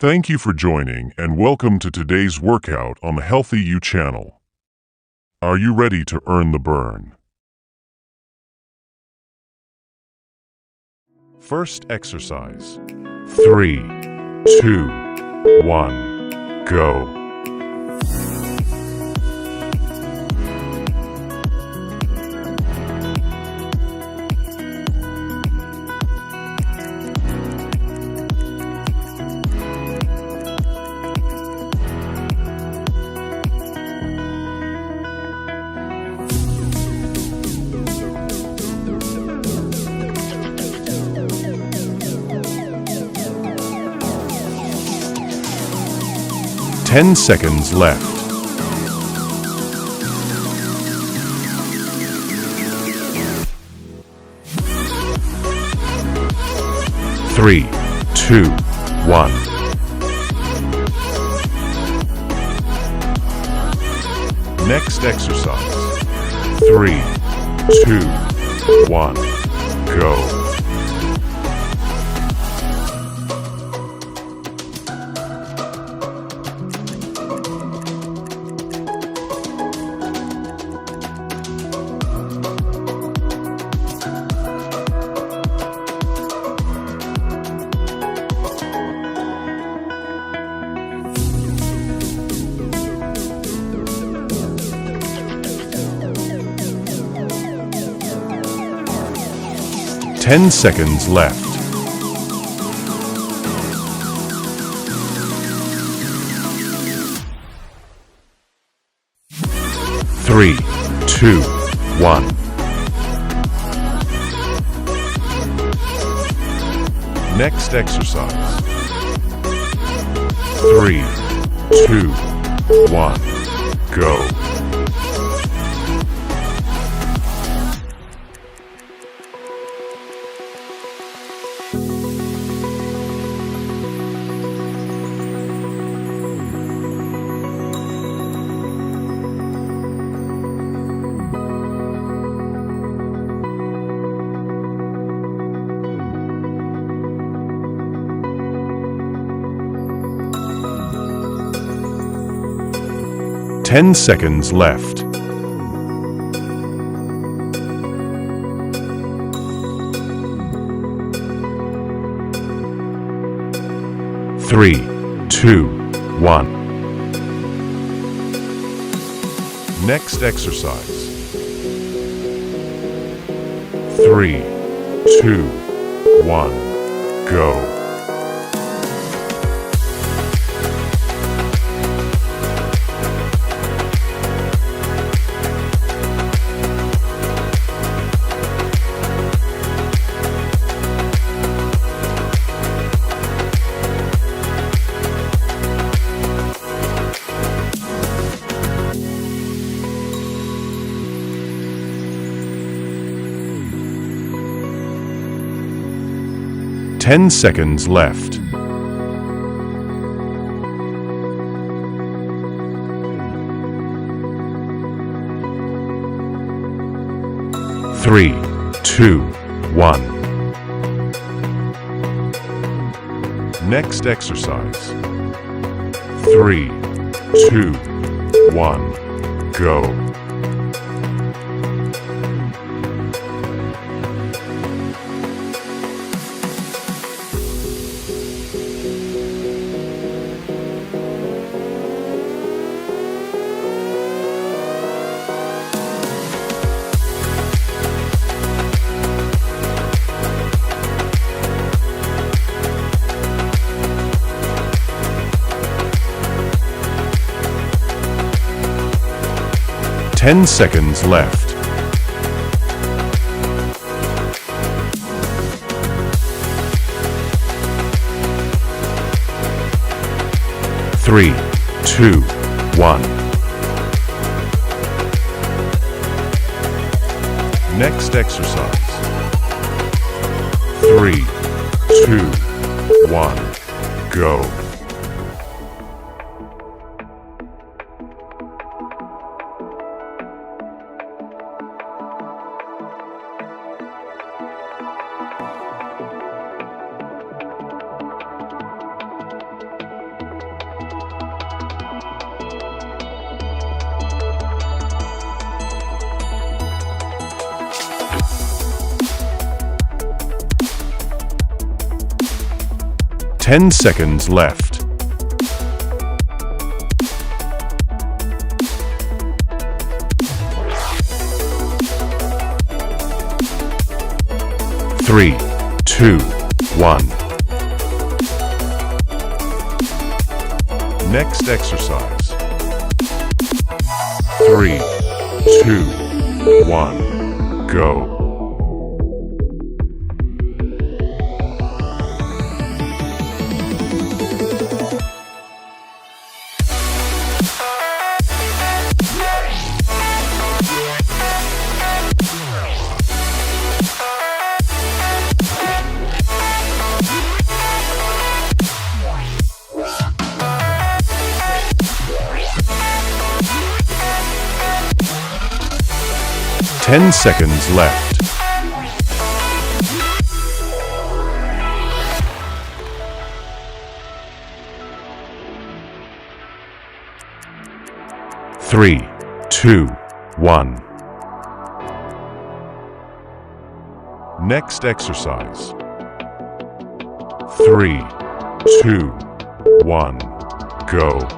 Thank you for joining and welcome to today's workout on the Healthy You channel. Are you ready to earn the burn? First exercise. 3, 2, 1, go. Ten seconds left. 3, 2, 1. Next exercise. 3, 2, 1, go. 10 seconds left. 3, 2, 1. Next exercise. 3, 2, 1, go. 10 seconds left. 3, 2, 1. Next exercise. 3, 2, 1, go. 10 seconds left. 3, 2, 1. Next exercise. 3, 2, 1, go. 10 seconds left. 3, 2, 1. Next exercise. 3, 2, 1, go. 10 seconds left. 3, 2, 1. Next exercise. 3, 2, 1, go. Ten seconds left. 3, 2, 1. Next exercise. 3, 2, 1, go.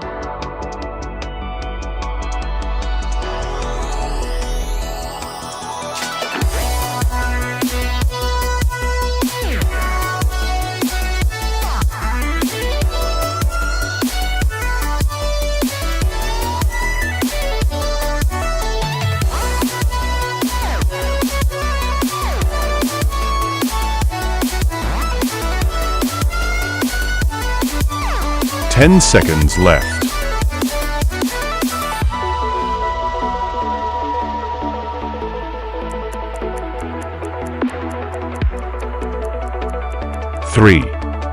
Ten seconds left. 3,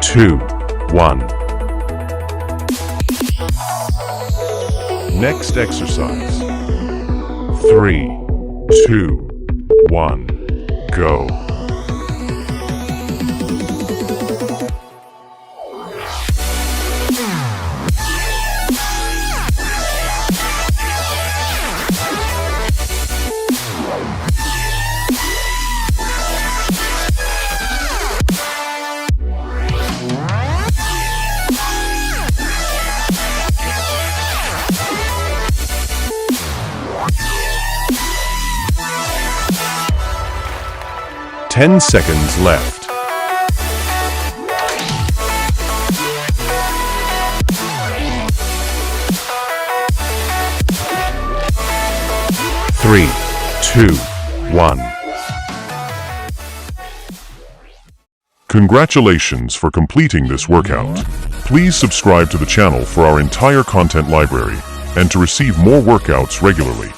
2, 1. Next exercise. 3, 2, 1, go. Ten seconds left. 3, 2, 1. Congratulations for completing this workout. Please subscribe to the channel for our entire content library and to receive more workouts regularly.